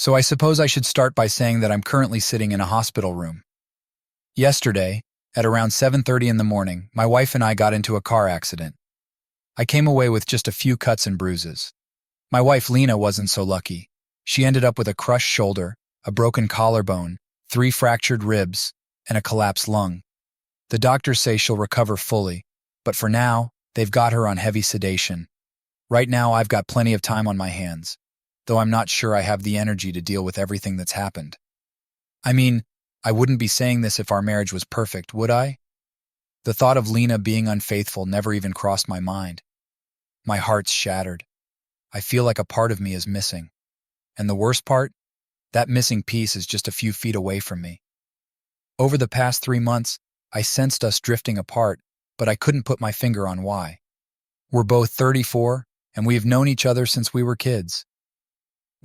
So I suppose I should start by saying that I'm currently sitting in a hospital room. Yesterday, at around 7:30 in the morning, my wife and I got into a car accident. I came away with just a few cuts and bruises. My wife Lena wasn't so lucky. She ended up with a crushed shoulder, a broken collarbone, 3 fractured ribs, and a collapsed lung. The doctors say she'll recover fully, but for now, they've got her on heavy sedation. Right now, I've got plenty of time on my hands, though I'm not sure I have the energy to deal with everything that's happened. I mean, I wouldn't be saying this if our marriage was perfect, would I? The thought of Lena being unfaithful never even crossed my mind. My heart's shattered. I feel like a part of me is missing. And the worst part? That missing piece is just a few feet away from me. Over the past 3 months, I sensed us drifting apart, but I couldn't put my finger on why. We're both 34, and we've known each other since we were kids.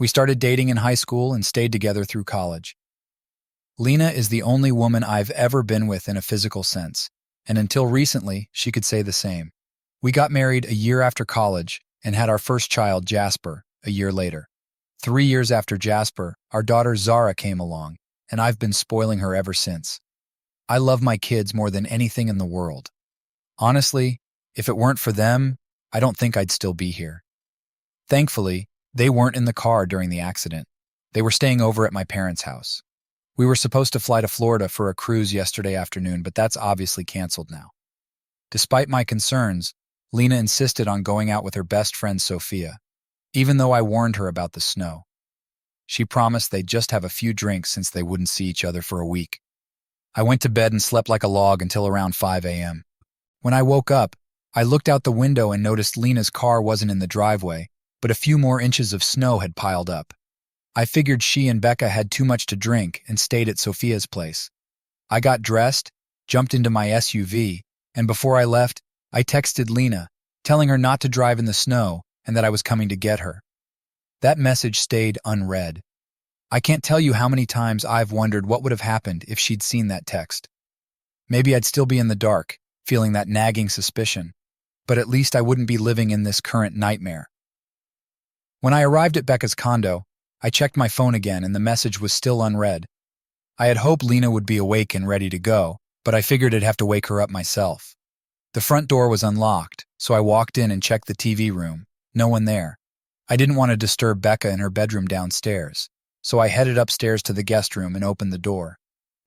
We started dating in high school and stayed together through college. Lena is the only woman I've ever been with in a physical sense, and until recently, she could say the same. We got married a year after college and had our first child, Jasper, a year later. 3 years after Jasper, our daughter Zara came along, and I've been spoiling her ever since. I love my kids more than anything in the world. Honestly, if it weren't for them, I don't think I'd still be here. Thankfully, they weren't in the car during the accident. They were staying over at my parents' house. We were supposed to fly to Florida for a cruise yesterday afternoon, but that's obviously canceled now. Despite my concerns, Lena insisted on going out with her best friend Sophia, even though I warned her about the snow. She promised they'd just have a few drinks since they wouldn't see each other for a week. I went to bed and slept like a log until around 5 a.m. When I woke up, I looked out the window and noticed Lena's car wasn't in the driveway, but a few more inches of snow had piled up. I figured she and Becca had too much to drink and stayed at Sophia's place. I got dressed, jumped into my SUV, and before I left, I texted Lena, telling her not to drive in the snow and that I was coming to get her. That message stayed unread. I can't tell you how many times I've wondered what would have happened if she'd seen that text. Maybe I'd still be in the dark, feeling that nagging suspicion, but at least I wouldn't be living in this current nightmare. When I arrived at Becca's condo, I checked my phone again and the message was still unread. I had hoped Lena would be awake and ready to go, but I figured I'd have to wake her up myself. The front door was unlocked, so I walked in and checked the TV room. No one there. I didn't want to disturb Becca in her bedroom downstairs, so I headed upstairs to the guest room and opened the door.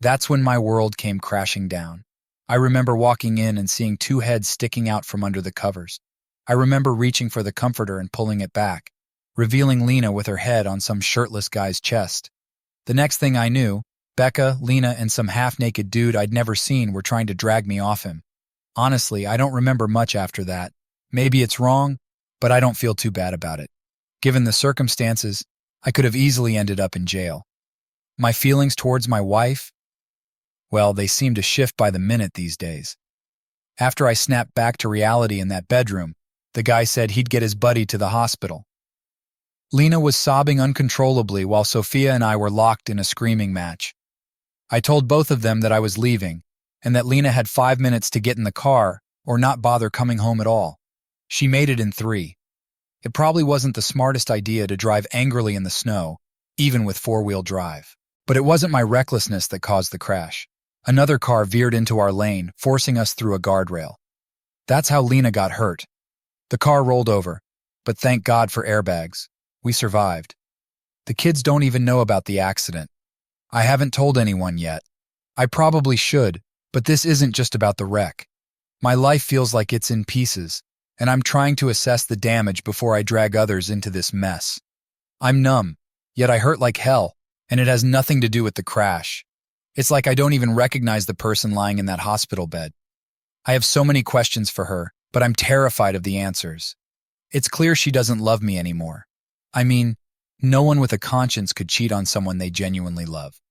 That's when my world came crashing down. I remember walking in and seeing 2 heads sticking out from under the covers. I remember reaching for the comforter and pulling it back, revealing Lena with her head on some shirtless guy's chest. The next thing I knew, Becca, Lena, and some half-naked dude I'd never seen were trying to drag me off him. Honestly, I don't remember much after that. Maybe it's wrong, but I don't feel too bad about it. Given the circumstances, I could have easily ended up in jail. My feelings towards my wife? Well, they seem to shift by the minute these days. After I snapped back to reality in that bedroom, the guy said he'd get his buddy to the hospital. Lena was sobbing uncontrollably while Sophia and I were locked in a screaming match. I told both of them that I was leaving, and that Lena had 5 minutes to get in the car or not bother coming home at all. She made it in 3. It probably wasn't the smartest idea to drive angrily in the snow, even with 4-wheel drive. But it wasn't my recklessness that caused the crash. Another car veered into our lane, forcing us through a guardrail. That's how Lena got hurt. The car rolled over, but thank God for airbags. We survived. The kids don't even know about the accident. I haven't told anyone yet. I probably should, but this isn't just about the wreck. My life feels like it's in pieces, and I'm trying to assess the damage before I drag others into this mess. I'm numb, yet I hurt like hell, and it has nothing to do with the crash. It's like I don't even recognize the person lying in that hospital bed. I have so many questions for her, but I'm terrified of the answers. It's clear she doesn't love me anymore. I mean, no one with a conscience could cheat on someone they genuinely love.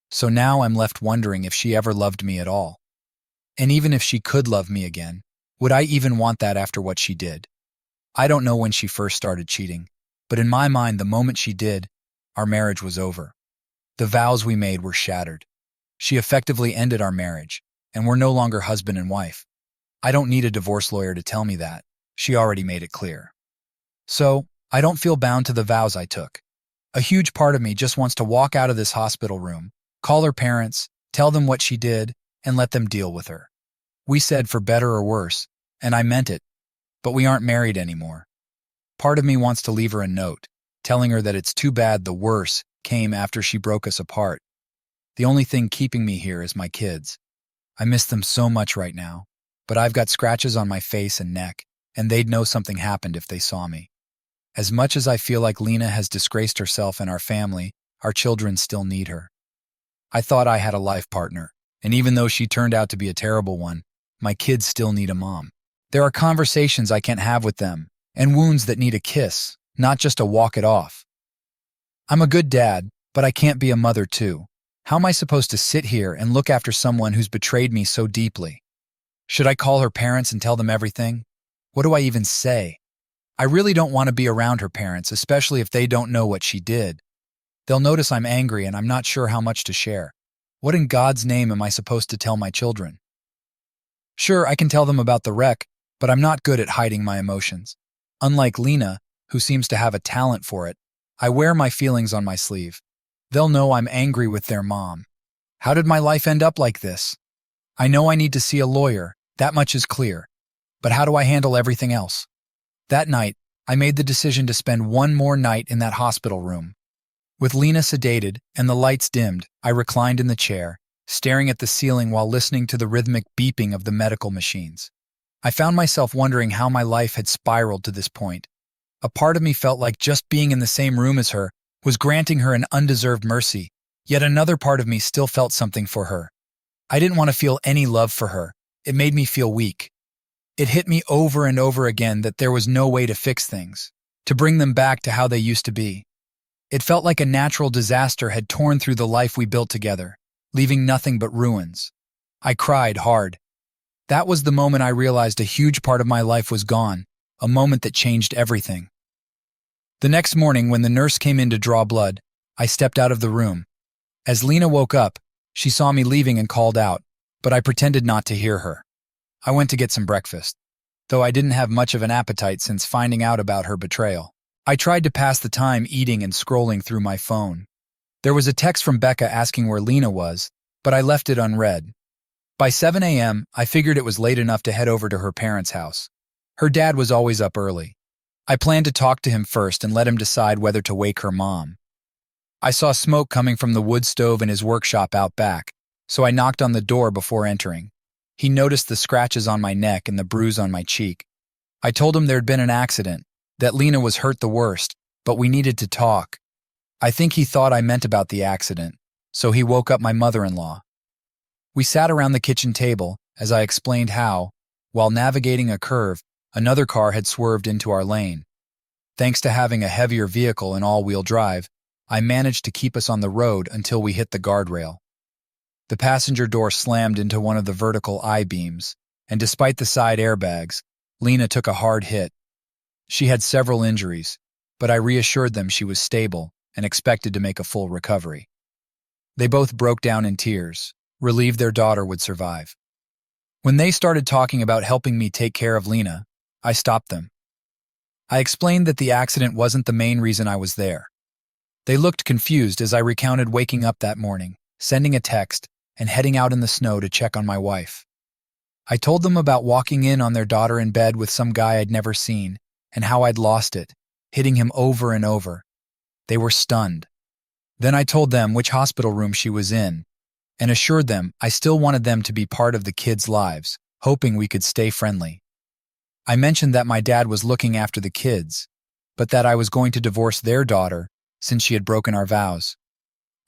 So now I'm left wondering if she ever loved me at all. And even if she could love me again, would I even want that after what she did? I don't know when she first started cheating, but in my mind, the moment she did, our marriage was over. The vows we made were shattered. She effectively ended our marriage, and we're no longer husband and wife. I don't need a divorce lawyer to tell me that. She already made it clear. So, I don't feel bound to the vows I took. A huge part of me just wants to walk out of this hospital room, call her parents, tell them what she did, and let them deal with her. We said for better or worse, and I meant it, but we aren't married anymore. Part of me wants to leave her a note, telling her that it's too bad the worse came after she broke us apart. The only thing keeping me here is my kids. I miss them so much right now, but I've got scratches on my face and neck, and they'd know something happened if they saw me. As much as I feel like Lena has disgraced herself and our family, our children still need her. I thought I had a life partner, and even though she turned out to be a terrible one, my kids still need a mom. There are conversations I can't have with them, and wounds that need a kiss, not just a walk it off. I'm a good dad, but I can't be a mother too. How am I supposed to sit here and look after someone who's betrayed me so deeply? Should I call her parents and tell them everything? What do I even say? I really don't want to be around her parents, especially if they don't know what she did. They'll notice I'm angry and I'm not sure how much to share. What in God's name am I supposed to tell my children? Sure, I can tell them about the wreck, but I'm not good at hiding my emotions. Unlike Lena, who seems to have a talent for it, I wear my feelings on my sleeve. They'll know I'm angry with their mom. How did my life end up like this? I know I need to see a lawyer, that much is clear. But how do I handle everything else? That night, I made the decision to spend one more night in that hospital room. With Lena sedated and the lights dimmed, I reclined in the chair, staring at the ceiling while listening to the rhythmic beeping of the medical machines. I found myself wondering how my life had spiraled to this point. A part of me felt like just being in the same room as her was granting her an undeserved mercy, yet another part of me still felt something for her. I didn't want to feel any love for her. It made me feel weak. It hit me over and over again that there was no way to fix things, to bring them back to how they used to be. It felt like a natural disaster had torn through the life we built together, leaving nothing but ruins. I cried hard. That was the moment I realized a huge part of my life was gone, a moment that changed everything. The next morning, when the nurse came in to draw blood, I stepped out of the room. As Lena woke up, she saw me leaving and called out, but I pretended not to hear her. I went to get some breakfast, though I didn't have much of an appetite since finding out about her betrayal. I tried to pass the time eating and scrolling through my phone. There was a text from Becca asking where Lena was, but I left it unread. By 7 a.m., I figured it was late enough to head over to her parents' house. Her dad was always up early. I planned to talk to him first and let him decide whether to wake her mom. I saw smoke coming from the wood stove in his workshop out back, so I knocked on the door before entering. He noticed the scratches on my neck and the bruise on my cheek. I told him there'd been an accident, that Lena was hurt the worst, but we needed to talk. I think he thought I meant about the accident, so he woke up my mother-in-law. We sat around the kitchen table as I explained how, while navigating a curve, another car had swerved into our lane. Thanks to having a heavier vehicle and all-wheel drive, I managed to keep us on the road until we hit the guardrail. The passenger door slammed into one of the vertical I-beams, and despite the side airbags, Lena took a hard hit. She had several injuries, but I reassured them she was stable and expected to make a full recovery. They both broke down in tears, relieved their daughter would survive. When they started talking about helping me take care of Lena, I stopped them. I explained that the accident wasn't the main reason I was there. They looked confused as I recounted waking up that morning, sending a text, and heading out in the snow to check on my wife. I told them about walking in on their daughter in bed with some guy I'd never seen, and how I'd lost it, hitting him over and over. They were stunned. Then I told them which hospital room she was in, and assured them I still wanted them to be part of the kids' lives, hoping we could stay friendly. I mentioned that my dad was looking after the kids, but that I was going to divorce their daughter since she had broken our vows.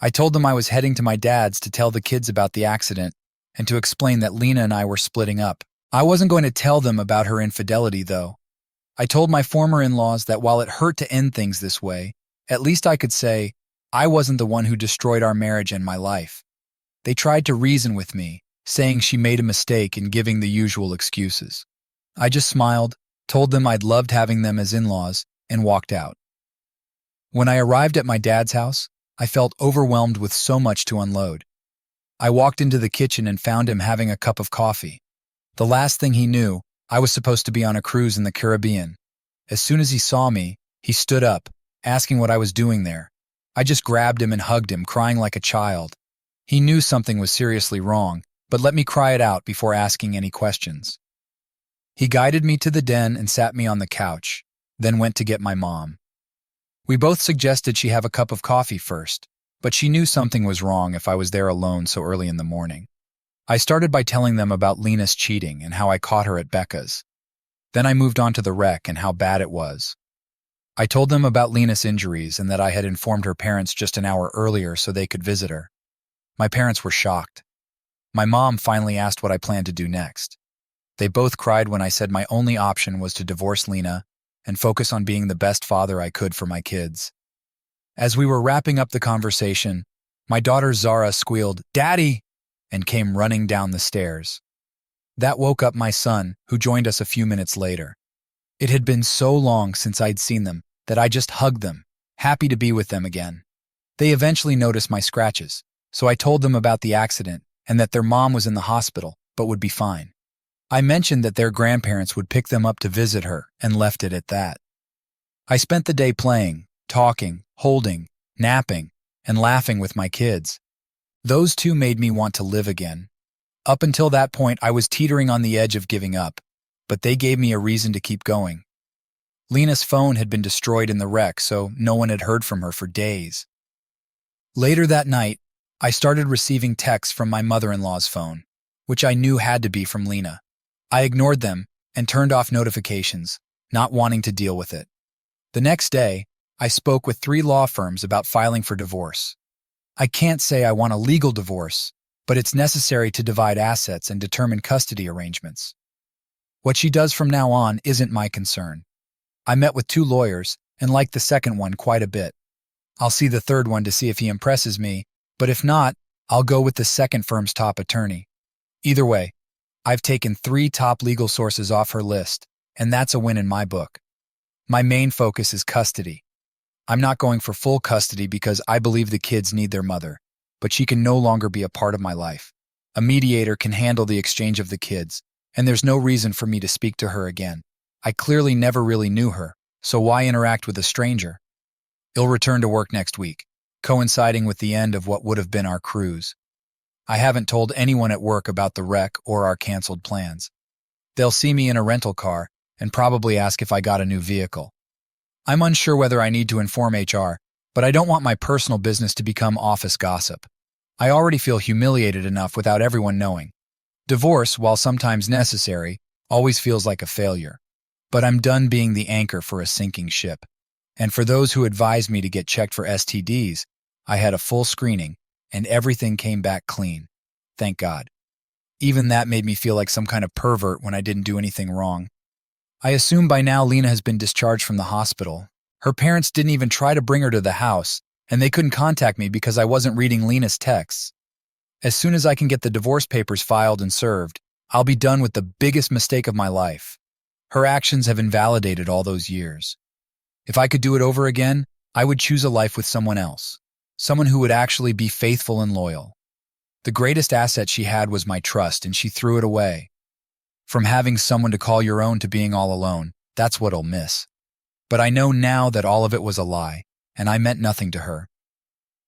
I told them I was heading to my dad's to tell the kids about the accident and to explain that Lena and I were splitting up. I wasn't going to tell them about her infidelity, though. I told my former in-laws that while it hurt to end things this way, at least I could say I wasn't the one who destroyed our marriage and my life. They tried to reason with me, saying she made a mistake in giving the usual excuses. I just smiled, told them I'd loved having them as in-laws, and walked out. When I arrived at my dad's house, I felt overwhelmed with so much to unload. I walked into the kitchen and found him having a cup of coffee. The last thing he knew, I was supposed to be on a cruise in the Caribbean. As soon as he saw me, he stood up, asking what I was doing there. I just grabbed him and hugged him, crying like a child. He knew something was seriously wrong, but let me cry it out before asking any questions. He guided me to the den and sat me on the couch, then went to get my mom. We both suggested she have a cup of coffee first, but she knew something was wrong if I was there alone so early in the morning. I started by telling them about Lena's cheating and how I caught her at Becca's. Then I moved on to the wreck and how bad it was. I told them about Lena's injuries and that I had informed her parents just an hour earlier so they could visit her. My parents were shocked. My mom finally asked what I planned to do next. They both cried when I said my only option was to divorce Lena and focus on being the best father I could for my kids. As we were wrapping up the conversation, my daughter Zara squealed, "Daddy!" and came running down the stairs. That woke up my son, who joined us a few minutes later. It had been so long since I'd seen them that I just hugged them, happy to be with them again. They eventually noticed my scratches, so I told them about the accident and that their mom was in the hospital but would be fine. I mentioned that their grandparents would pick them up to visit her and left it at that. I spent the day playing, talking, holding, napping, and laughing with my kids. Those two made me want to live again. Up until that point, I was teetering on the edge of giving up, but they gave me a reason to keep going. Lena's phone had been destroyed in the wreck, so no one had heard from her for days. Later that night, I started receiving texts from my mother-in-law's phone, which I knew had to be from Lena. I ignored them and turned off notifications, not wanting to deal with it. The next day, I spoke with 3 law firms about filing for divorce. I can't say I want a legal divorce, but it's necessary to divide assets and determine custody arrangements. What she does from now on isn't my concern. I met with 2 lawyers and liked the second one quite a bit. I'll see the third one to see if he impresses me, but if not, I'll go with the second firm's top attorney. Either way, I've taken 3 top legal sources off her list, and that's a win in my book. My main focus is custody. I'm not going for full custody because I believe the kids need their mother, but she can no longer be a part of my life. A mediator can handle the exchange of the kids, and there's no reason for me to speak to her again. I clearly never really knew her, so why interact with a stranger? I'll return to work next week, coinciding with the end of what would have been our cruise. I haven't told anyone at work about the wreck or our canceled plans. They'll see me in a rental car and probably ask if I got a new vehicle. I'm unsure whether I need to inform HR, but I don't want my personal business to become office gossip. I already feel humiliated enough without everyone knowing. Divorce, while sometimes necessary, always feels like a failure. But I'm done being the anchor for a sinking ship. And for those who advised me to get checked for STDs, I had a full screening, and everything came back clean. Thank God. Even that made me feel like some kind of pervert when I didn't do anything wrong. I assume by now Lena has been discharged from the hospital. Her parents didn't even try to bring her to the house, and they couldn't contact me because I wasn't reading Lena's texts. As soon as I can get the divorce papers filed and served, I'll be done with the biggest mistake of my life. Her actions have invalidated all those years. If I could do it over again, I would choose a life with someone else, someone who would actually be faithful and loyal. The greatest asset she had was my trust, and she threw it away. From having someone to call your own to being all alone, that's what I'll miss. But I know now that all of it was a lie, and I meant nothing to her.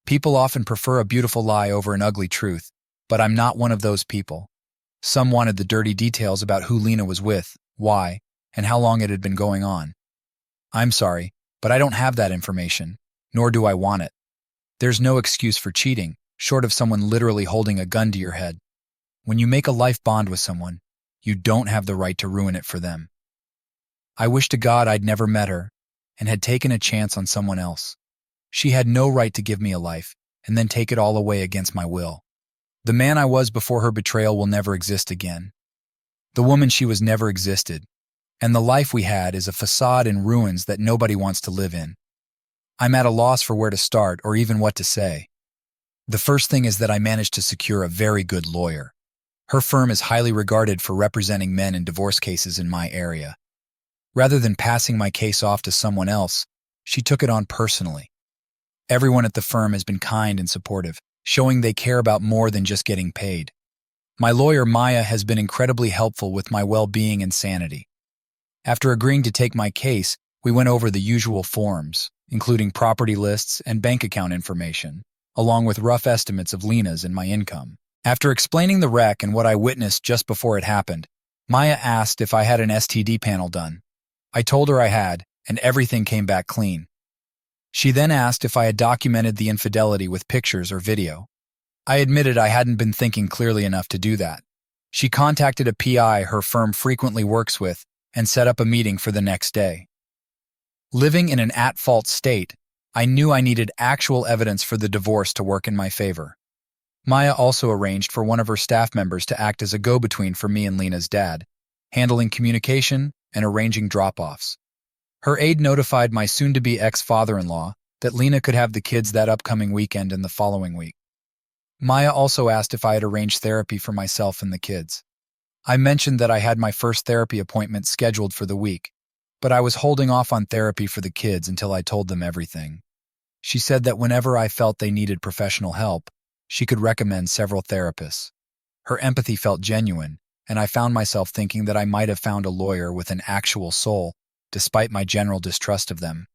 People often prefer a beautiful lie over an ugly truth, but I'm not one of those people. Some wanted the dirty details about who Lena was with, why, and how long it had been going on. I'm sorry, but I don't have that information, nor do I want it. There's no excuse for cheating, short of someone literally holding a gun to your head. When you make a life bond with someone, you don't have the right to ruin it for them. I wish to God I'd never met her and had taken a chance on someone else. She had no right to give me a life and then take it all away against my will. The man I was before her betrayal will never exist again. The woman she was never existed. And the life we had is a facade in ruins that nobody wants to live in. I'm at a loss for where to start or even what to say. The first thing is that I managed to secure a very good lawyer. Her firm is highly regarded for representing men in divorce cases in my area. Rather than passing my case off to someone else, she took it on personally. Everyone at the firm has been kind and supportive, showing they care about more than just getting paid. My lawyer, Maya, has been incredibly helpful with my well-being and sanity. After agreeing to take my case, We went over the usual forms, including property lists and bank account information, along with rough estimates of Lena's and my income. After explaining the wreck and what I witnessed just before it happened, Maya asked if I had an STD panel done. I told her I had, and everything came back clean. She then asked if I had documented the infidelity with pictures or video. I admitted I hadn't been thinking clearly enough to do that. She contacted a PI her firm frequently works with and set up a meeting for the next day. Living in an at-fault state, I knew I needed actual evidence for the divorce to work in my favor. Maya also arranged for one of her staff members to act as a go-between for me and Lena's dad, handling communication and arranging drop-offs. Her aide notified my soon-to-be ex-father-in-law that Lena could have the kids that upcoming weekend and the following week. Maya also asked if I had arranged therapy for myself and the kids. I mentioned that I had my first therapy appointment scheduled for the week, but I was holding off on therapy for the kids until I told them everything. She said that whenever I felt they needed professional help, she could recommend several therapists. Her empathy felt genuine, and I found myself thinking that I might have found a lawyer with an actual soul, despite my general distrust of them.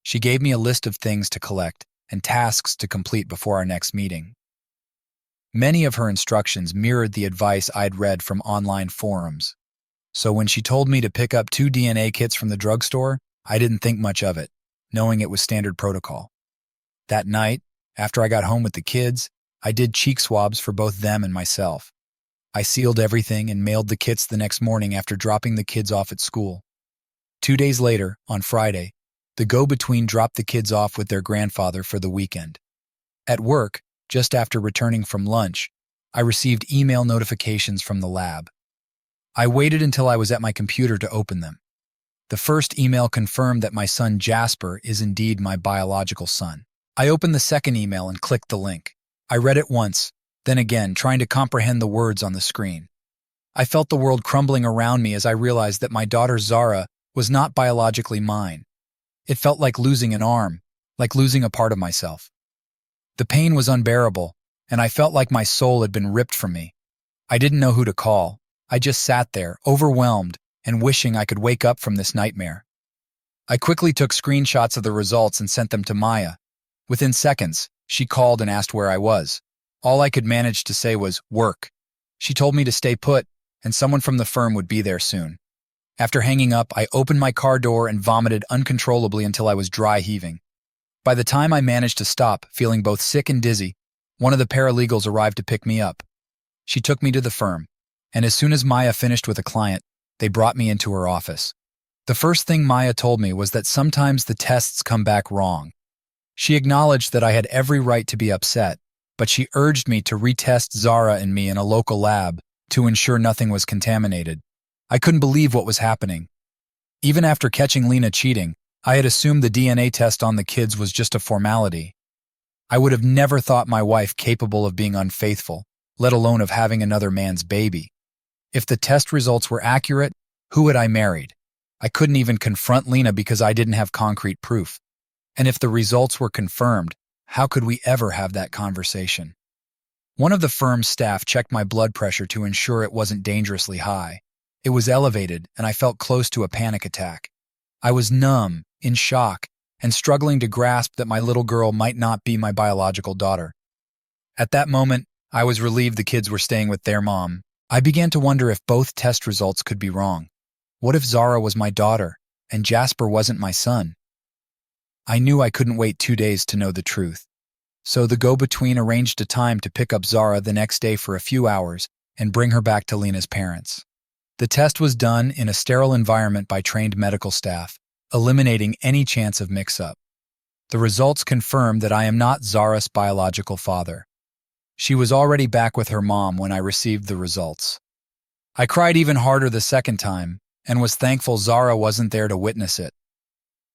She gave me a list of things to collect and tasks to complete before our next meeting. Many of her instructions mirrored the advice I'd read from online forums. So when she told me to pick up 2 DNA kits from the drugstore, I didn't think much of it, knowing it was standard protocol. That night, after I got home with the kids, I did cheek swabs for both them and myself. I sealed everything and mailed the kits the next morning after dropping the kids off at school. 2 days later, on Friday, the go-between dropped the kids off with their grandfather for the weekend. At work, just after returning from lunch, I received email notifications from the lab. I waited until I was at my computer to open them. The first email confirmed that my son Jasper is indeed my biological son. I opened the second email and clicked the link. I read it once, then again, trying to comprehend the words on the screen. I felt the world crumbling around me as I realized that my daughter Zara was not biologically mine. It felt like losing an arm, like losing a part of myself. The pain was unbearable, and I felt like my soul had been ripped from me. I didn't know who to call. I just sat there, overwhelmed, and wishing I could wake up from this nightmare. I quickly took screenshots of the results and sent them to Maya. Within seconds, she called and asked where I was. All I could manage to say was, work. She told me to stay put, and someone from the firm would be there soon. After hanging up, I opened my car door and vomited uncontrollably until I was dry heaving. By the time I managed to stop, feeling both sick and dizzy, one of the paralegals arrived to pick me up. She took me to the firm, and as soon as Maya finished with a client, they brought me into her office. The first thing Maya told me was that sometimes the tests come back wrong. She acknowledged that I had every right to be upset, but she urged me to retest Zara and me in a local lab to ensure nothing was contaminated. I couldn't believe what was happening. Even after catching Lena cheating, I had assumed the DNA test on the kids was just a formality. I would have never thought my wife capable of being unfaithful, let alone of having another man's baby. If the test results were accurate, who had I married? I couldn't even confront Lena because I didn't have concrete proof. And if the results were confirmed, how could we ever have that conversation? One of the firm's staff checked my blood pressure to ensure it wasn't dangerously high. It was elevated, and I felt close to a panic attack. I was numb, in shock, and struggling to grasp that my little girl might not be my biological daughter. At that moment, I was relieved the kids were staying with their mom. I began to wonder if both test results could be wrong. What if Zara was my daughter, and Jasper wasn't my son? I knew I couldn't wait 2 days to know the truth. So the go-between arranged a time to pick up Zara the next day for a few hours and bring her back to Lena's parents. The test was done in a sterile environment by trained medical staff, eliminating any chance of mix-up. The results confirmed that I am not Zara's biological father. She was already back with her mom when I received the results. I cried even harder the second time and was thankful Zara wasn't there to witness it.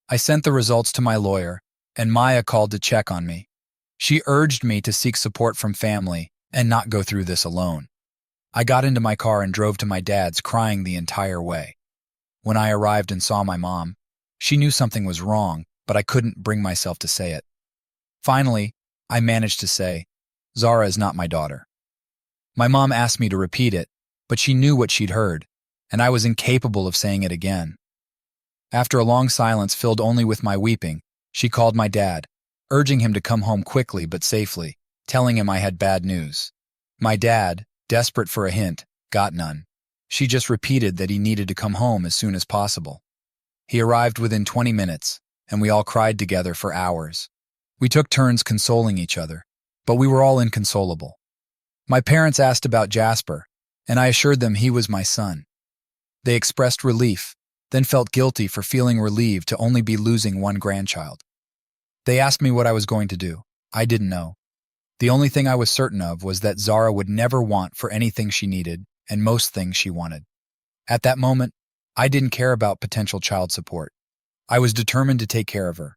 I sent the results to my lawyer, and Maya called to check on me. She urged me to seek support from family and not go through this alone. I got into my car and drove to my dad's, crying the entire way. When I arrived and saw my mom, she knew something was wrong, but I couldn't bring myself to say it. Finally, I managed to say, Zara is not my daughter. My mom asked me to repeat it, but she knew what she'd heard, and I was incapable of saying it again. After a long silence filled only with my weeping, she called my dad, urging him to come home quickly but safely, telling him I had bad news. My dad, desperate for a hint, got none. She just repeated that he needed to come home as soon as possible. He arrived within 20 minutes, and we all cried together for hours. We took turns consoling each other, but we were all inconsolable. My parents asked about Jasper, and I assured them he was my son. They expressed relief, then felt guilty for feeling relieved to only be losing one grandchild. They asked me what I was going to do. I didn't know. The only thing I was certain of was that Zara would never want for anything she needed and most things she wanted. At that moment, I didn't care about potential child support. I was determined to take care of her.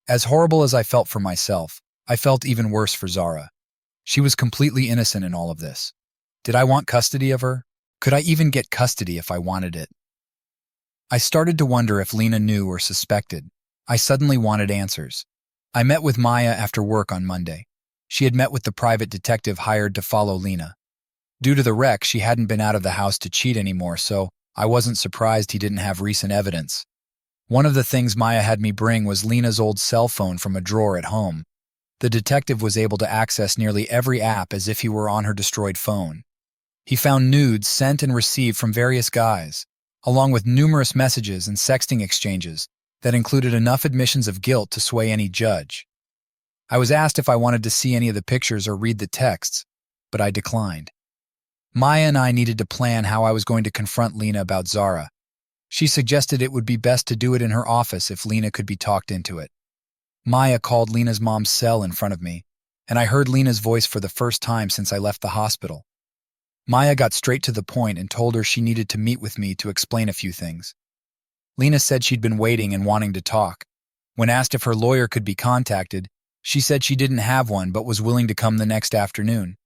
As horrible as I felt for myself, I felt even worse for Zara. She was completely innocent in all of this. Did I want custody of her? Could I even get custody if I wanted it? I started to wonder if Lena knew or suspected. I suddenly wanted answers. I met with Maya after work on Monday. She had met with the private detective hired to follow Lena. Due to the wreck, she hadn't been out of the house to cheat anymore, so I wasn't surprised he didn't have recent evidence. One of the things Maya had me bring was Lena's old cell phone from a drawer at home. The detective was able to access nearly every app as if he were on her destroyed phone. He found nudes sent and received from various guys, along with numerous messages and sexting exchanges that included enough admissions of guilt to sway any judge. I was asked if I wanted to see any of the pictures or read the texts, but I declined. Maya and I needed to plan how I was going to confront Lena about Zara. She suggested it would be best to do it in her office if Lena could be talked into it. Maya called Lena's mom's cell in front of me, and I heard Lena's voice for the first time since I left the hospital. Maya got straight to the point and told her she needed to meet with me to explain a few things. Lena said she'd been waiting and wanting to talk. When asked if her lawyer could be contacted, she said she didn't have one but was willing to come the next afternoon.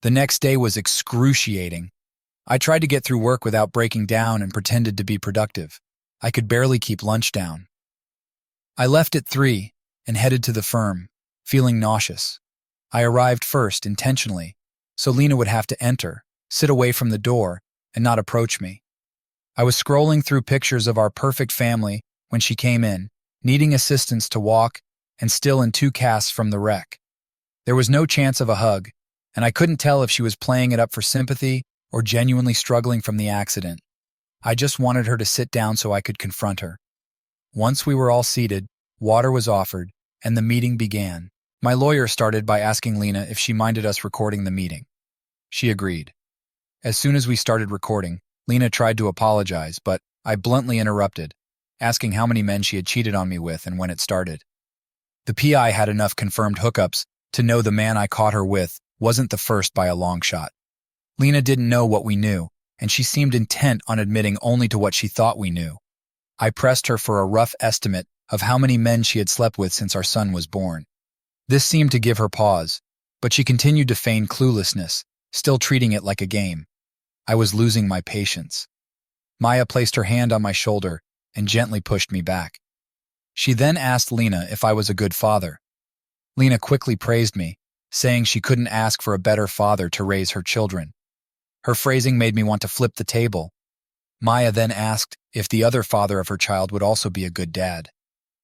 The next day was excruciating. I tried to get through work without breaking down and pretended to be productive. I could barely keep lunch down. I left at 3 and headed to the firm, feeling nauseous. I arrived first, intentionally, so Lena would have to enter, sit away from the door, and not approach me. I was scrolling through pictures of our perfect family when she came in, needing assistance to walk and still in 2 casts from the wreck. There was no chance of a hug, and I couldn't tell if she was playing it up for sympathy or genuinely struggling from the accident. I just wanted her to sit down so I could confront her. Once we were all seated, water was offered, and the meeting began. My lawyer started by asking Lena if she minded us recording the meeting. She agreed. As soon as we started recording, Lena tried to apologize, but I bluntly interrupted, asking how many men she had cheated on me with and when it started. The PI had enough confirmed hookups to know the man I caught her with wasn't the first by a long shot. Lena didn't know what we knew, and she seemed intent on admitting only to what she thought we knew. I pressed her for a rough estimate of how many men she had slept with since our son was born. This seemed to give her pause, but she continued to feign cluelessness, still treating it like a game. I was losing my patience. Maya placed her hand on my shoulder and gently pushed me back. She then asked Lena if I was a good father. Lena quickly praised me, saying she couldn't ask for a better father to raise her children. Her phrasing made me want to flip the table. Maya then asked if the other father of her child would also be a good dad.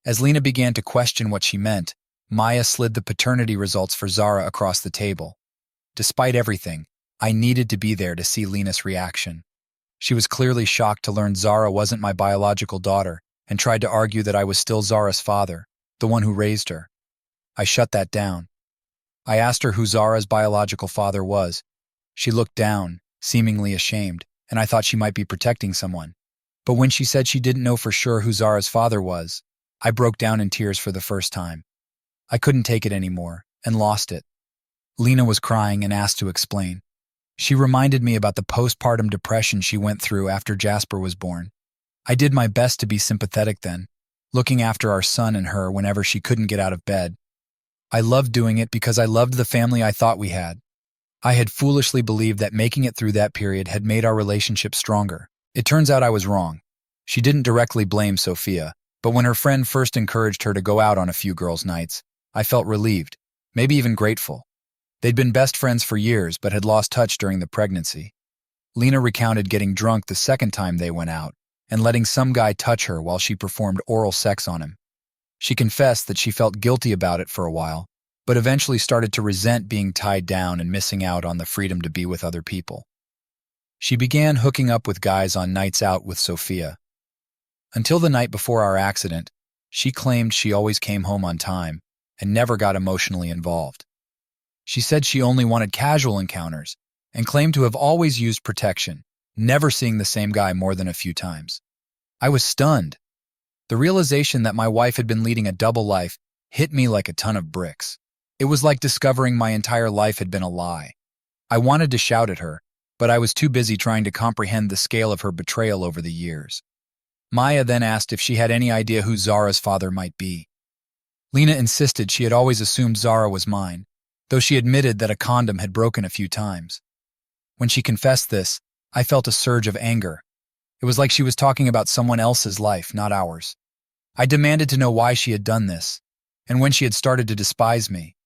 As Lena began to question what she meant, Maya slid the paternity results for Zara across the table. Despite everything, I needed to be there to see Lena's reaction. She was clearly shocked to learn Zara wasn't my biological daughter and tried to argue that I was still Zara's father, the one who raised her. I shut that down. I asked her who Zara's biological father was. She looked down, seemingly ashamed, and I thought she might be protecting someone. But when she said she didn't know for sure who Zara's father was, I broke down in tears for the first time. I couldn't take it anymore, and lost it. Lena was crying and asked to explain. She reminded me about the postpartum depression she went through after Jasper was born. I did my best to be sympathetic then, looking after our son and her whenever she couldn't get out of bed. I loved doing it because I loved the family I thought we had. I had foolishly believed that making it through that period had made our relationship stronger. It turns out I was wrong. She didn't directly blame Sophia, but when her friend first encouraged her to go out on a few girls' nights, I felt relieved, maybe even grateful. They'd been best friends for years but had lost touch during the pregnancy. Lena recounted getting drunk the second time they went out, and letting some guy touch her while she performed oral sex on him. She confessed that she felt guilty about it for a while, but eventually started to resent being tied down and missing out on the freedom to be with other people. She began hooking up with guys on nights out with Sophia. Until the night before our accident, she claimed she always came home on time and never got emotionally involved. She said she only wanted casual encounters and claimed to have always used protection, never seeing the same guy more than a few times. I was stunned. The realization that my wife had been leading a double life hit me like a ton of bricks. It was like discovering my entire life had been a lie. I wanted to shout at her, but I was too busy trying to comprehend the scale of her betrayal over the years. Maya then asked if she had any idea who Zara's father might be. Lena insisted she had always assumed Zara was mine, though she admitted that a condom had broken a few times. When she confessed this, I felt a surge of anger. It was like she was talking about someone else's life, not ours. I demanded to know why she had done this, and when she had started to despise me.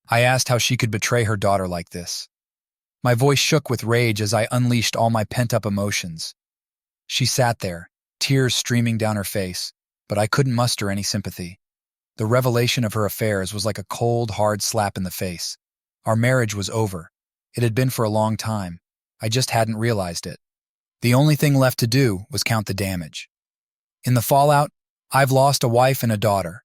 I asked how she could betray her daughter like this. My voice shook with rage as I unleashed all my pent-up emotions. She sat there, tears streaming down her face, but I couldn't muster any sympathy. The revelation of her affairs was like a cold, hard slap in the face. Our marriage was over. It had been for a long time. I just hadn't realized it. The only thing left to do was count the damage. In the fallout, I've lost a wife and a daughter.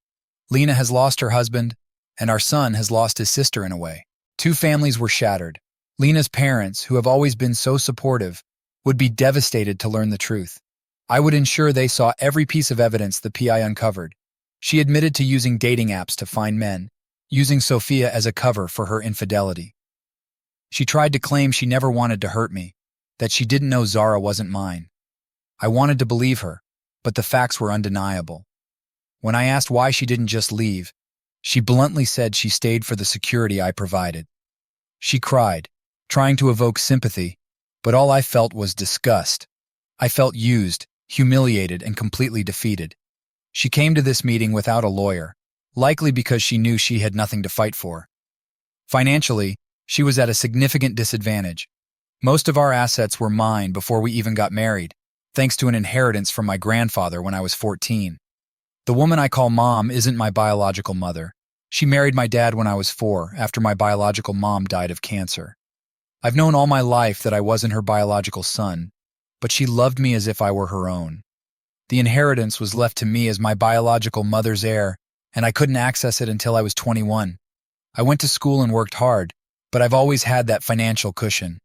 Lena has lost her husband, and our son has lost his sister in a way. Two families were shattered. Lena's parents, who have always been so supportive, would be devastated to learn the truth. I would ensure they saw every piece of evidence the PI uncovered. She admitted to using dating apps to find men, using Sophia as a cover for her infidelity. She tried to claim she never wanted to hurt me, that she didn't know Zara wasn't mine. I wanted to believe her, but the facts were undeniable. When I asked why she didn't just leave, she bluntly said she stayed for the security I provided. She cried, trying to evoke sympathy, but all I felt was disgust. I felt used, humiliated, and completely defeated. She came to this meeting without a lawyer, likely because she knew she had nothing to fight for. Financially, she was at a significant disadvantage. Most of our assets were mine before we even got married, thanks to an inheritance from my grandfather when I was 14. The woman I call Mom isn't my biological mother. She married my dad when I was 4, after my biological mom died of cancer. I've known all my life that I wasn't her biological son, but she loved me as if I were her own. The inheritance was left to me as my biological mother's heir, and I couldn't access it until I was 21. I went to school and worked hard, but I've always had that financial cushion.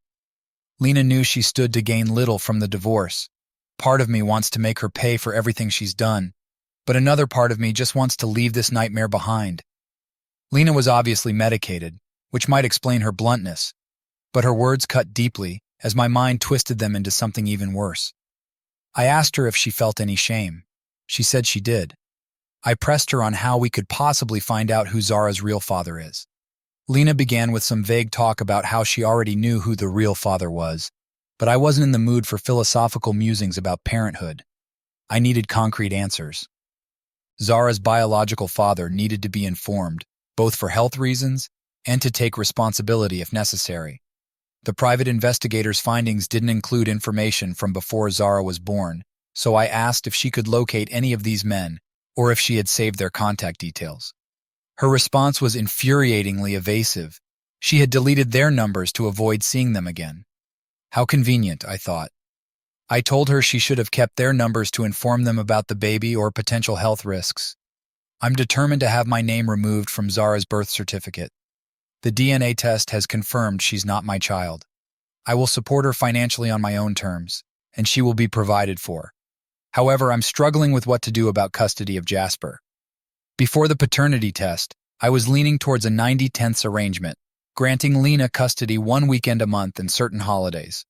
Lena knew she stood to gain little from the divorce. Part of me wants to make her pay for everything she's done, but another part of me just wants to leave this nightmare behind. Lena was obviously medicated, which might explain her bluntness, but her words cut deeply as my mind twisted them into something even worse. I asked her if she felt any shame. She said she did. I pressed her on how we could possibly find out who Zara's real father is. Lena began with some vague talk about how she already knew who the real father was, but I wasn't in the mood for philosophical musings about parenthood. I needed concrete answers. Zara's biological father needed to be informed, both for health reasons and to take responsibility if necessary. The private investigator's findings didn't include information from before Zara was born, so I asked if she could locate any of these men, or if she had saved their contact details. Her response was infuriatingly evasive. She had deleted their numbers to avoid seeing them again. How convenient, I thought. I told her she should have kept their numbers to inform them about the baby or potential health risks. I'm determined to have my name removed from Zara's birth certificate. The DNA test has confirmed she's not my child. I will support her financially on my own terms, and she will be provided for. However, I'm struggling with what to do about custody of Jasper. Before the paternity test, I was leaning towards a 90-10ths arrangement, granting Lena custody 1 weekend a month and certain holidays.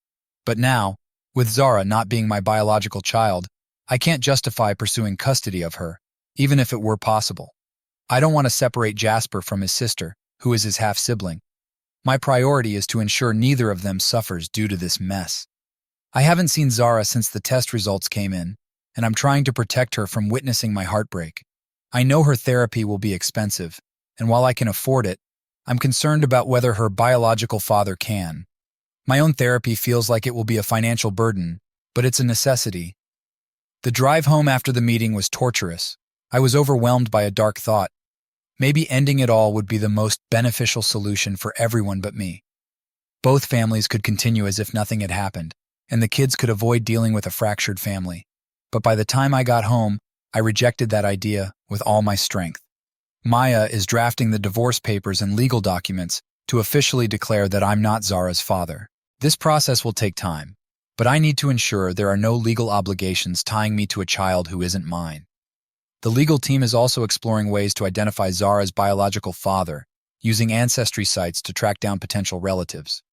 But now, with Zara not being my biological child, I can't justify pursuing custody of her, even if it were possible. I don't want to separate Jasper from his sister, who is his half-sibling. My priority is to ensure neither of them suffers due to this mess. I haven't seen Zara since the test results came in, and I'm trying to protect her from witnessing my heartbreak. I know her therapy will be expensive, and while I can afford it, I'm concerned about whether her biological father can. My own therapy feels like it will be a financial burden, but it's a necessity. The drive home after the meeting was torturous. I was overwhelmed by a dark thought. Maybe ending it all would be the most beneficial solution for everyone but me. Both families could continue as if nothing had happened, and the kids could avoid dealing with a fractured family. But by the time I got home, I rejected that idea with all my strength. Maya is drafting the divorce papers and legal documents to officially declare that I'm not Zara's father. This process will take time, but I need to ensure there are no legal obligations tying me to a child who isn't mine. The legal team is also exploring ways to identify Zara's biological father, using ancestry sites to track down potential relatives.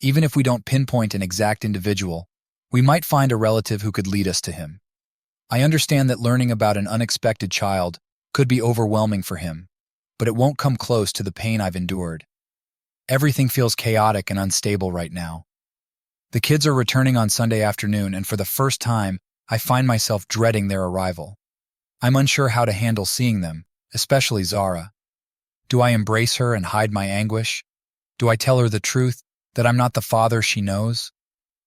Even if we don't pinpoint an exact individual, we might find a relative who could lead us to him. I understand that learning about an unexpected child could be overwhelming for him, but it won't come close to the pain I've endured. Everything feels chaotic and unstable right now. The kids are returning on Sunday afternoon, and for the first time, I find myself dreading their arrival. I'm unsure how to handle seeing them, especially Zara. Do I embrace her and hide my anguish? Do I tell her the truth, that I'm not the father she knows?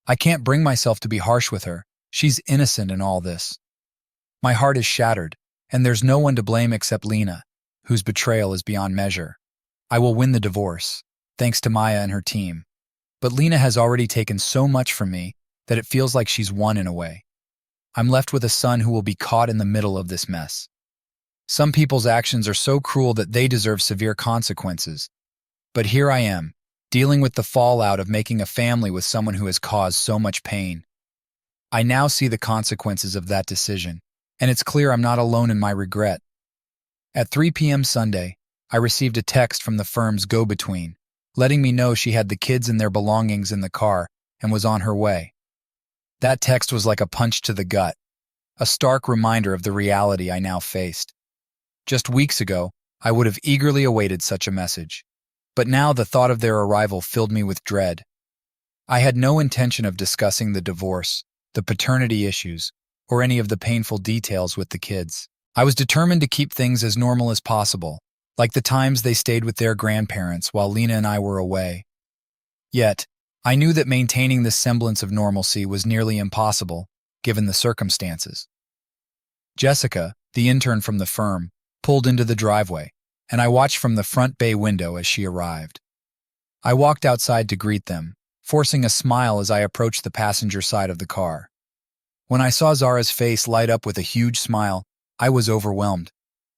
I can't bring myself to be harsh with her. She's innocent in all this. My heart is shattered, and there's no one to blame except Lena, whose betrayal is beyond measure. I will win the divorce, thanks to Maya and her team. But Lena has already taken so much from me that it feels like she's won in a way. I'm left with a son who will be caught in the middle of this mess. Some people's actions are so cruel that they deserve severe consequences. But here I am, dealing with the fallout of making a family with someone who has caused so much pain. I now see the consequences of that decision, and it's clear I'm not alone in my regret. At 3 p.m. Sunday, I received a text from the firm's go-between, letting me know she had the kids and their belongings in the car and was on her way. That text was like a punch to the gut, a stark reminder of the reality I now faced. Just weeks ago, I would have eagerly awaited such a message, but now the thought of their arrival filled me with dread. I had no intention of discussing the divorce, the paternity issues, or any of the painful details with the kids. I was determined to keep things as normal as possible, like the times they stayed with their grandparents while Lena and I were away. Yet, I knew that maintaining this semblance of normalcy was nearly impossible, given the circumstances. Jessica, the intern from the firm, pulled into the driveway, and I watched from the front bay window as she arrived. I walked outside to greet them, forcing a smile as I approached the passenger side of the car. When I saw Zara's face light up with a huge smile, I was overwhelmed.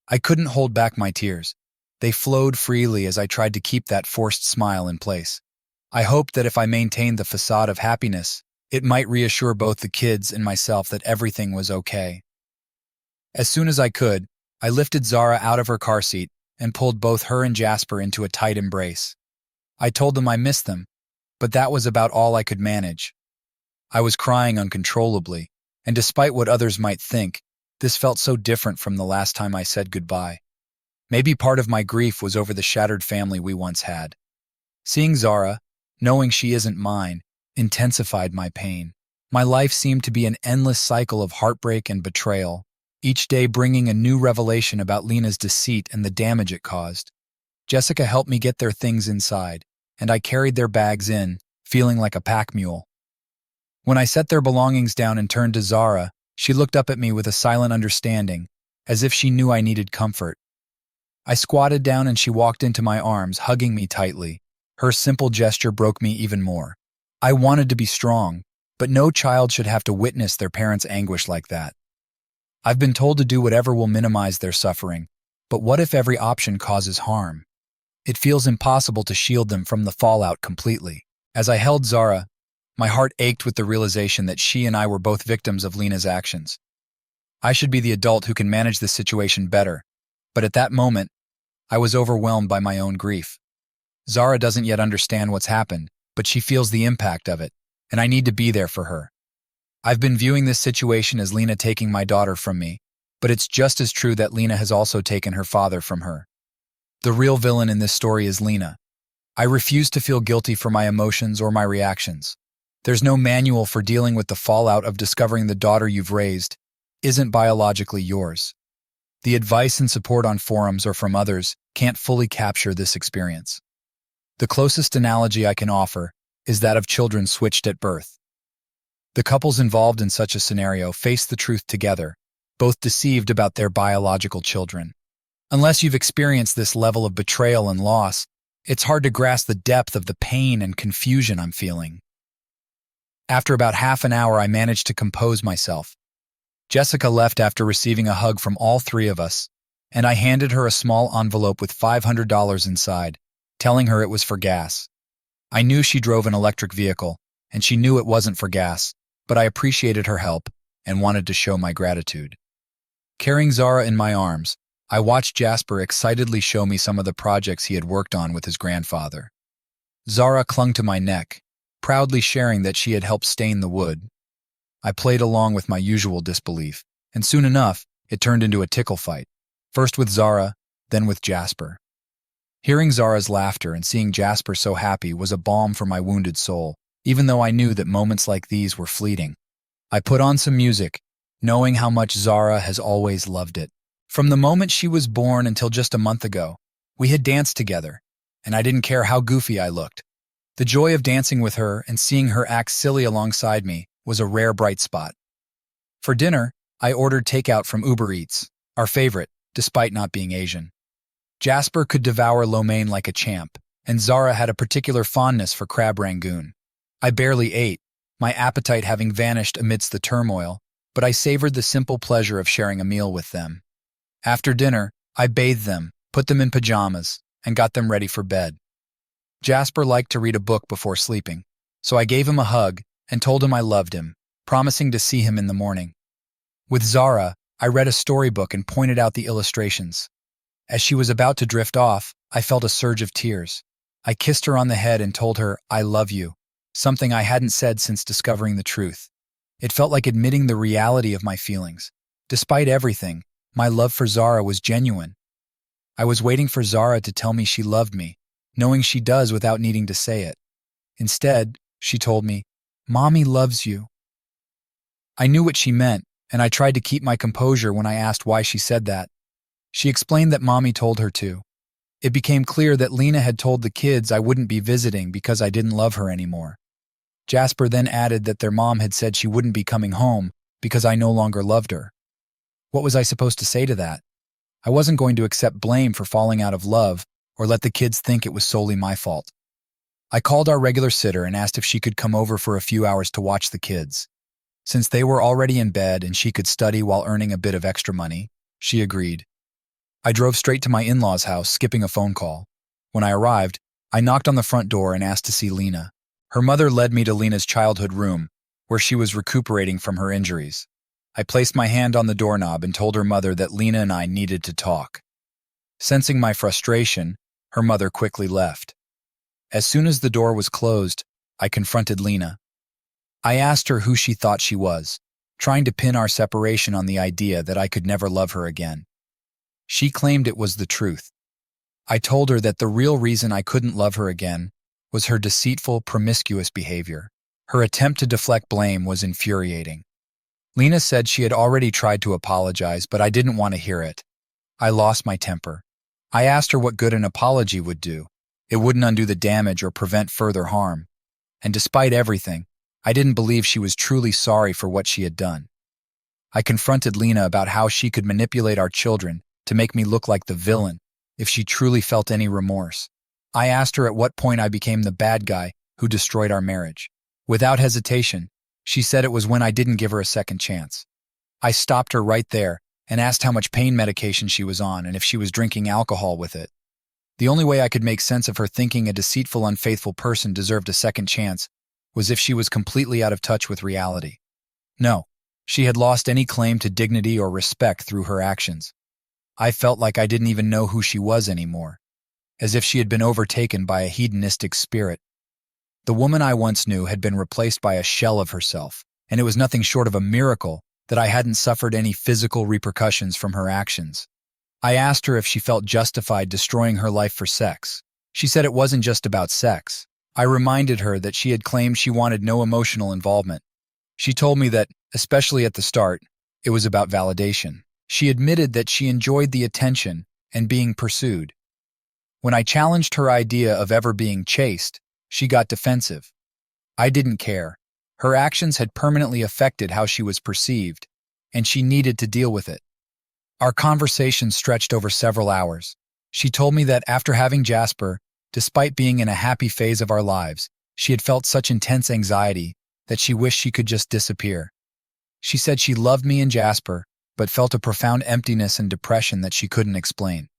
I couldn't hold back my tears. They flowed freely as I tried to keep that forced smile in place. I hoped that if I maintained the facade of happiness, it might reassure both the kids and myself that everything was okay. As soon as I could, I lifted Zara out of her car seat and pulled both her and Jasper into a tight embrace. I told them I missed them, but that was about all I could manage. I was crying uncontrollably, and despite what others might think, this felt so different from the last time I said goodbye. Maybe part of my grief was over the shattered family we once had. Seeing Zara, knowing she isn't mine, intensified my pain. My life seemed to be an endless cycle of heartbreak and betrayal, each day bringing a new revelation about Lena's deceit and the damage it caused. Jessica helped me get their things inside, and I carried their bags in, feeling like a pack mule. When I set their belongings down and turned to Zara, she looked up at me with a silent understanding, as if she knew I needed comfort. I squatted down and she walked into my arms, hugging me tightly. Her simple gesture broke me even more. I wanted to be strong, but no child should have to witness their parents' anguish like that. I've been told to do whatever will minimize their suffering, but what if every option causes harm? It feels impossible to shield them from the fallout completely. As I held Zara, my heart ached with the realization that she and I were both victims of Lena's actions. I should be the adult who can manage this situation better, but at that moment, I was overwhelmed by my own grief. Zara doesn't yet understand what's happened, but she feels the impact of it, and I need to be there for her. I've been viewing this situation as Lena taking my daughter from me, but it's just as true that Lena has also taken her father from her. The real villain in this story is Lena. I refuse to feel guilty for my emotions or my reactions. There's no manual for dealing with the fallout of discovering the daughter you've raised isn't biologically yours. The advice and support on forums or from others can't fully capture this experience. The closest analogy I can offer is that of children switched at birth. The couples involved in such a scenario face the truth together, both deceived about their biological children. Unless you've experienced this level of betrayal and loss, it's hard to grasp the depth of the pain and confusion I'm feeling. After about half an hour, I managed to compose myself. Jessica left after receiving a hug from all three of us, and I handed her a small envelope with $500 inside, telling her it was for gas. I knew she drove an electric vehicle, and she knew it wasn't for gas, but I appreciated her help and wanted to show my gratitude. Carrying Zara in my arms, I watched Jasper excitedly show me some of the projects he had worked on with his grandfather. Zara clung to my neck, proudly sharing that she had helped stain the wood. I played along with my usual disbelief, and soon enough, it turned into a tickle fight, first with Zara, then with Jasper. Hearing Zara's laughter and seeing Jasper so happy was a balm for my wounded soul, even though I knew that moments like these were fleeting. I put on some music, knowing how much Zara has always loved it. From the moment she was born until just a month ago, we had danced together, and I didn't care how goofy I looked. The joy of dancing with her and seeing her act silly alongside me was a rare bright spot. For dinner, I ordered takeout from Uber Eats, our favorite, despite not being Asian. Jasper could devour lo mein like a champ, and Zara had a particular fondness for crab rangoon. I barely ate, my appetite having vanished amidst the turmoil, but I savored the simple pleasure of sharing a meal with them. After dinner, I bathed them, put them in pajamas, and got them ready for bed. Jasper liked to read a book before sleeping, so I gave him a hug and told him I loved him, promising to see him in the morning. With Zara, I read a storybook and pointed out the illustrations. As she was about to drift off, I felt a surge of tears. I kissed her on the head and told her, "I love you," something I hadn't said since discovering the truth. It felt like admitting the reality of my feelings. Despite everything, my love for Zara was genuine. I was waiting for Zara to tell me she loved me, knowing she does without needing to say it. Instead, she told me, "Mommy loves you." I knew what she meant, and I tried to keep my composure when I asked why she said that. She explained that Mommy told her to. It became clear that Lena had told the kids I wouldn't be visiting because I didn't love her anymore. Jasper then added that their mom had said she wouldn't be coming home because I no longer loved her. What was I supposed to say to that? I wasn't going to accept blame for falling out of love or let the kids think it was solely my fault. I called our regular sitter and asked if she could come over for a few hours to watch the kids. Since they were already in bed and she could study while earning a bit of extra money, she agreed. I drove straight to my in-laws' house, skipping a phone call. When I arrived, I knocked on the front door and asked to see Lena. Her mother led me to Lena's childhood room, where she was recuperating from her injuries. I placed my hand on the doorknob and told her mother that Lena and I needed to talk. Sensing my frustration, her mother quickly left. As soon as the door was closed, I confronted Lena. I asked her who she thought she was, trying to pin our separation on the idea that I could never love her again. She claimed it was the truth. I told her that the real reason I couldn't love her again was her deceitful, promiscuous behavior. Her attempt to deflect blame was infuriating. Lena said she had already tried to apologize, but I didn't want to hear it. I lost my temper. I asked her what good an apology would do. It wouldn't undo the damage or prevent further harm. And despite everything, I didn't believe she was truly sorry for what she had done. I confronted Lena about how she could manipulate our children to make me look like the villain if she truly felt any remorse. I asked her at what point I became the bad guy who destroyed our marriage. Without hesitation, she said it was when I didn't give her a second chance. I stopped her right there and asked how much pain medication she was on and if she was drinking alcohol with it. The only way I could make sense of her thinking a deceitful, unfaithful person deserved a second chance was if she was completely out of touch with reality. No, she had lost any claim to dignity or respect through her actions. I felt like I didn't even know who she was anymore, as if she had been overtaken by a hedonistic spirit. The woman I once knew had been replaced by a shell of herself, and it was nothing short of a miracle that I hadn't suffered any physical repercussions from her actions. I asked her if she felt justified destroying her life for sex. She said it wasn't just about sex. I reminded her that she had claimed she wanted no emotional involvement. She told me that, especially at the start, it was about validation. She admitted that she enjoyed the attention and being pursued. When I challenged her idea of ever being chased, she got defensive. I didn't care. Her actions had permanently affected how she was perceived, and she needed to deal with it. Our conversation stretched over several hours. She told me that after having Jasper, despite being in a happy phase of our lives, she had felt such intense anxiety that she wished she could just disappear. She said she loved me and Jasper, but felt a profound emptiness and depression that she couldn't explain.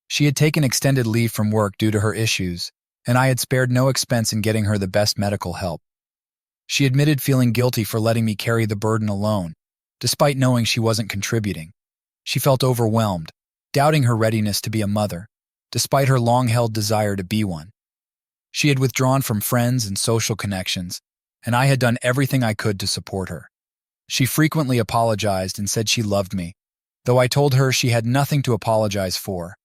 She had taken extended leave from work due to her issues, and I had spared no expense in getting her the best medical help. She admitted feeling guilty for letting me carry the burden alone, despite knowing she wasn't contributing. She felt overwhelmed, doubting her readiness to be a mother, despite her long-held desire to be one. She had withdrawn from friends and social connections, and I had done everything I could to support her. She frequently apologized and said she loved me, though I told her she had nothing to apologize for.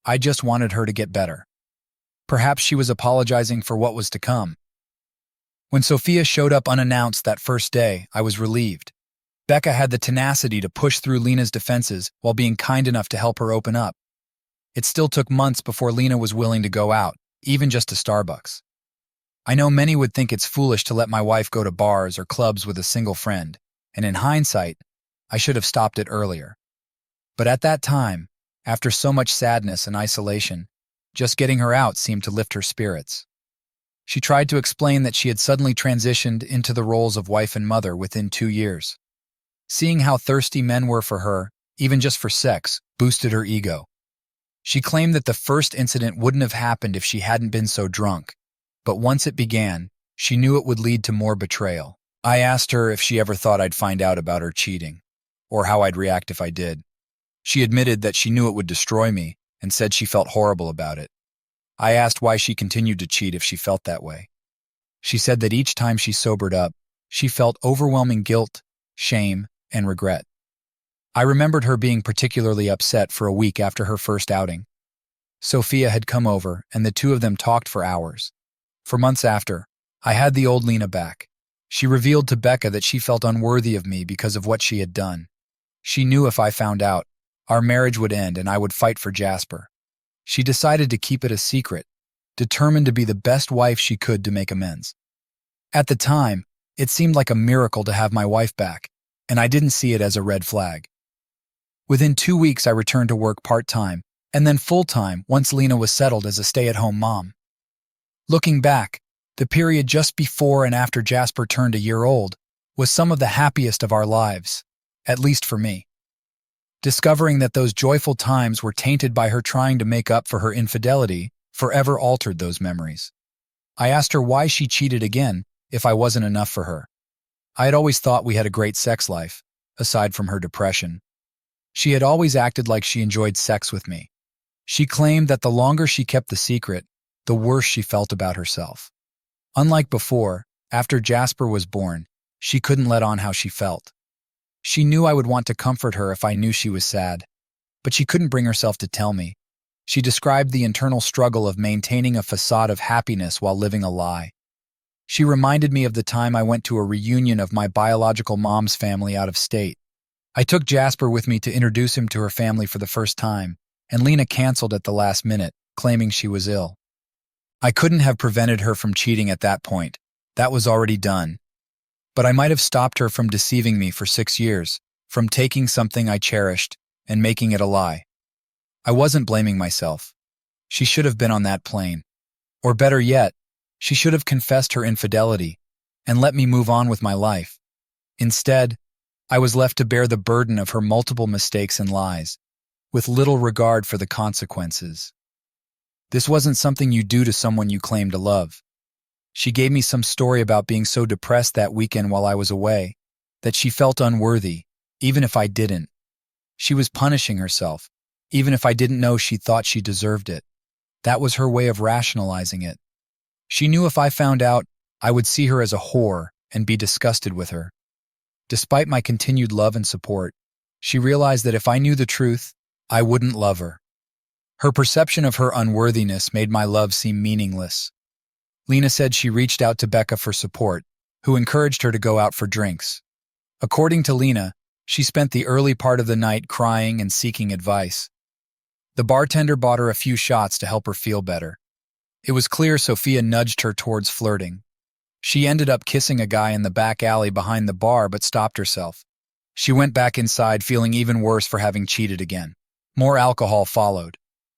I just wanted her to get better. Perhaps she was apologizing for what was to come. When Sophia showed up unannounced that first day, I was relieved. Becca had the tenacity to push through Lena's defenses while being kind enough to help her open up. It still took months before Lena was willing to go out, even just to Starbucks. I know many would think it's foolish to let my wife go to bars or clubs with a single friend, and in hindsight, I should have stopped it earlier. But at that time, after so much sadness and isolation, just getting her out seemed to lift her spirits. She tried to explain that she had suddenly transitioned into the roles of wife and mother within 2 years. Seeing how thirsty men were for her, even just for sex, boosted her ego. She claimed that the first incident wouldn't have happened if she hadn't been so drunk, but once it began, she knew it would lead to more betrayal. I asked her if she ever thought I'd find out about her cheating, or how I'd react if I did. She admitted that she knew it would destroy me and said she felt horrible about it. I asked why she continued to cheat if she felt that way. She said that each time she sobered up, she felt overwhelming guilt, shame, and regret. I remembered her being particularly upset for a week after her first outing. Sophia had come over, and the two of them talked for hours. For months after, I had the old Lena back. She revealed to Becca that she felt unworthy of me because of what she had done. She knew if I found out, our marriage would end and I would fight for Jasper. She decided to keep it a secret, determined to be the best wife she could to make amends. At the time, it seemed like a miracle to have my wife back, and I didn't see it as a red flag. Within 2 weeks, I returned to work part-time, and then full-time once Lena was settled as a stay-at-home mom. Looking back, the period just before and after Jasper turned a year old was some of the happiest of our lives, at least for me. Discovering that those joyful times were tainted by her trying to make up for her infidelity forever altered those memories. I asked her why she cheated again if I wasn't enough for her. I had always thought we had a great sex life, aside from her depression. She had always acted like she enjoyed sex with me. She claimed that the longer she kept the secret, the worse she felt about herself. Unlike before, after Jasper was born, she couldn't let on how she felt. She knew I would want to comfort her if I knew she was sad, but she couldn't bring herself to tell me. She described the internal struggle of maintaining a facade of happiness while living a lie. She reminded me of the time I went to a reunion of my biological mom's family out of state. I took Jasper with me to introduce him to her family for the first time, and Lena canceled at the last minute, claiming she was ill. I couldn't have prevented her from cheating at that point. That was already done. But I might have stopped her from deceiving me for 6 years, from taking something I cherished and making it a lie. I wasn't blaming myself. She should have been on that plane. Or better yet, she should have confessed her infidelity and let me move on with my life. Instead, I was left to bear the burden of her multiple mistakes and lies, with little regard for the consequences. This wasn't something you do to someone you claim to love. She gave me some story about being so depressed that weekend while I was away, that she felt unworthy, even if I didn't. She was punishing herself, even if I didn't know she thought she deserved it. That was her way of rationalizing it. She knew if I found out, I would see her as a whore and be disgusted with her. Despite my continued love and support, she realized that if I knew the truth, I wouldn't love her. Her perception of her unworthiness made my love seem meaningless. Lena said she reached out to Becca for support, who encouraged her to go out for drinks. According to Lena, she spent the early part of the night crying and seeking advice. The bartender bought her a few shots to help her feel better. It was clear Sophia nudged her towards flirting. She ended up kissing a guy in the back alley behind the bar but stopped herself. She went back inside feeling even worse for having cheated again. More alcohol followed.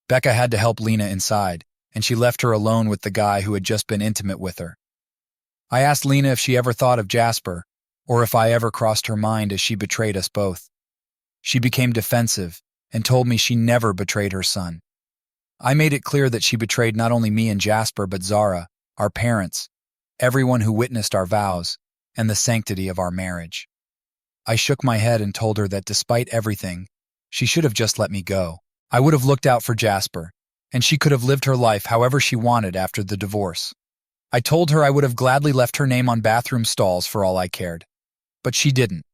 Becca had to help Lena inside, and she left her alone with the guy who had just been intimate with her. I asked Lena if she ever thought of Jasper, or if I ever crossed her mind as she betrayed us both. She became defensive and told me she never betrayed her son. I made it clear that she betrayed not only me and Jasper but Zara, our parents, everyone who witnessed our vows, and the sanctity of our marriage. I shook my head and told her that despite everything, she should have just let me go. I would have looked out for Jasper, and she could have lived her life however she wanted after the divorce. I told her I would have gladly left her name on bathroom stalls for all I cared. But she didn't.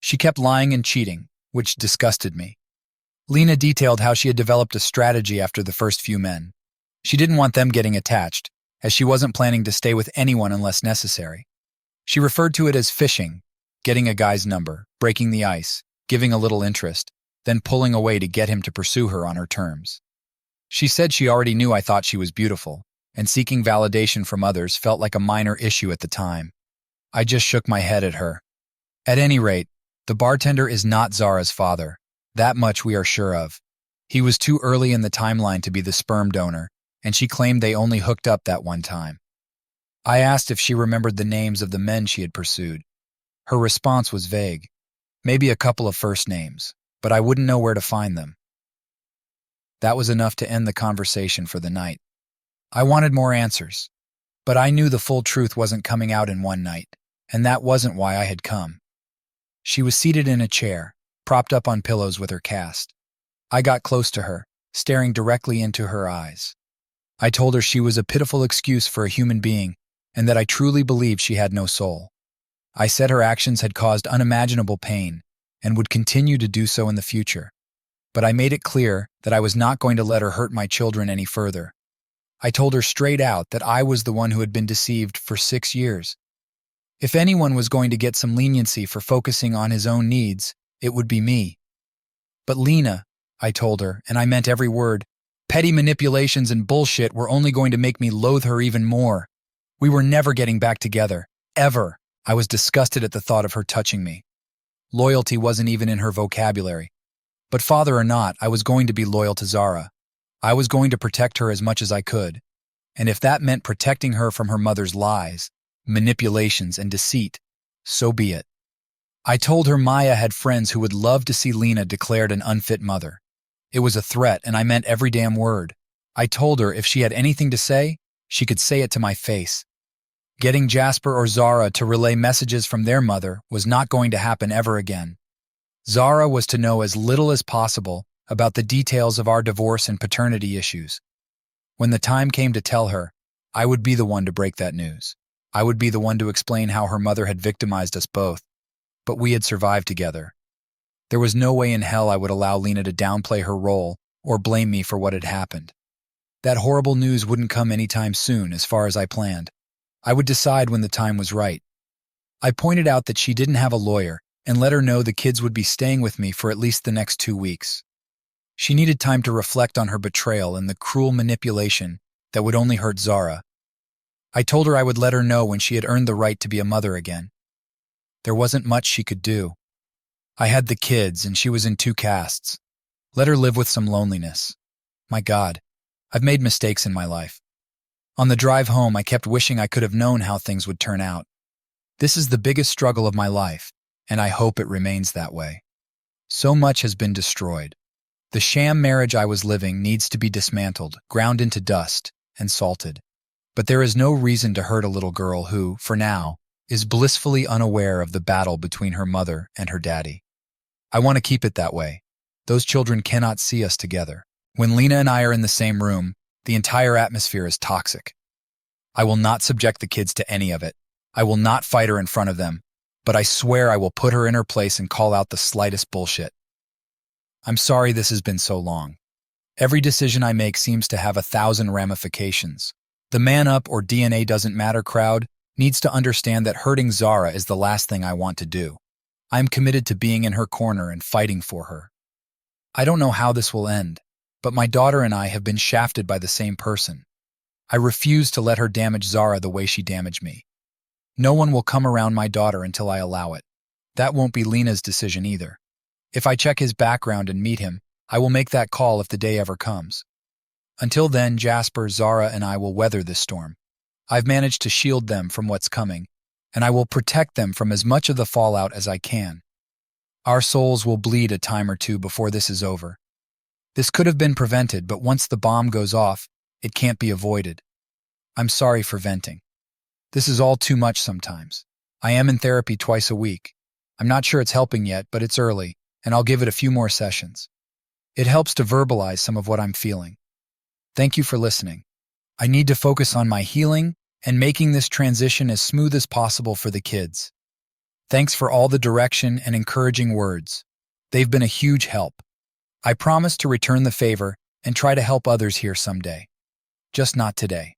She kept lying and cheating, which disgusted me. Lena detailed how she had developed a strategy after the first few men. She didn't want them getting attached, as she wasn't planning to stay with anyone unless necessary. She referred to it as fishing, getting a guy's number, breaking the ice, giving a little interest, then pulling away to get him to pursue her on her terms. She said she already knew I thought she was beautiful, and seeking validation from others felt like a minor issue at the time. I just shook my head at her. At any rate, the bartender is not Zara's father. That much we are sure of. He was too early in the timeline to be the sperm donor, and she claimed they only hooked up that one time. I asked if she remembered the names of the men she had pursued. Her response was vague. Maybe a couple of first names, but I wouldn't know where to find them. That was enough to end the conversation for the night. I wanted more answers, but I knew the full truth wasn't coming out in one night, and that wasn't why I had come. She was seated in a chair, propped up on pillows with her cast. I got close to her, staring directly into her eyes. I told her she was a pitiful excuse for a human being, and that I truly believed she had no soul. I said her actions had caused unimaginable pain, and would continue to do so in the future. But I made it clear that I was not going to let her hurt my children any further. I told her straight out that I was the one who had been deceived for 6 years. If anyone was going to get some leniency for focusing on his own needs, it would be me. But Lena, I told her, and I meant every word, petty manipulations and bullshit were only going to make me loathe her even more. We were never getting back together. Ever. I was disgusted at the thought of her touching me. Loyalty wasn't even in her vocabulary. But father or not, I was going to be loyal to Zara. I was going to protect her as much as I could. And if that meant protecting her from her mother's lies, manipulations, and deceit, so be it. I told her Maya had friends who would love to see Lena declared an unfit mother. It was a threat, and I meant every damn word. I told her if she had anything to say, she could say it to my face. Getting Jasper or Zara to relay messages from their mother was not going to happen ever again. Zara was to know as little as possible about the details of our divorce and paternity issues. When the time came to tell her, I would be the one to break that news. I would be the one to explain how her mother had victimized us both. But we had survived together. There was no way in hell I would allow Lena to downplay her role or blame me for what had happened. That horrible news wouldn't come anytime soon, as far as I planned. I would decide when the time was right. I pointed out that she didn't have a lawyer and let her know the kids would be staying with me for at least the next 2 weeks. She needed time to reflect on her betrayal and the cruel manipulation that would only hurt Zara. I told her I would let her know when she had earned the right to be a mother again. There wasn't much she could do. I had the kids, and she was in 2 castes. Let her live with some loneliness. My God, I've made mistakes in my life. On the drive home, I kept wishing I could have known how things would turn out. This is the biggest struggle of my life, and I hope it remains that way. So much has been destroyed. The sham marriage I was living needs to be dismantled, ground into dust, and salted. But there is no reason to hurt a little girl who, for now, is blissfully unaware of the battle between her mother and her daddy. I want to keep it that way. Those children cannot see us together. When Lena and I are in the same room, the entire atmosphere is toxic. I will not subject the kids to any of it. I will not fight her in front of them, but I swear I will put her in her place and call out the slightest bullshit. I'm sorry this has been so long. Every decision I make seems to have 1,000 ramifications. The man up or DNA doesn't matter crowd needs to understand that hurting Zara is the last thing I want to do. I am committed to being in her corner and fighting for her. I don't know how this will end, but my daughter and I have been shafted by the same person. I refuse to let her damage Zara the way she damaged me. No one will come around my daughter until I allow it. That won't be Lena's decision either. If I check his background and meet him, I will make that call if the day ever comes. Until then, Jasper, Zara, and I will weather this storm. I've managed to shield them from what's coming, and I will protect them from as much of the fallout as I can. Our souls will bleed a time or two before this is over. This could have been prevented, but once the bomb goes off, it can't be avoided. I'm sorry for venting. This is all too much sometimes. I am in therapy twice a week. I'm not sure it's helping yet, but it's early, and I'll give it a few more sessions. It helps to verbalize some of what I'm feeling. Thank you for listening. I need to focus on my healing and making this transition as smooth as possible for the kids. Thanks for all the direction and encouraging words. They've been a huge help. I promise to return the favor and try to help others here someday. Just not today.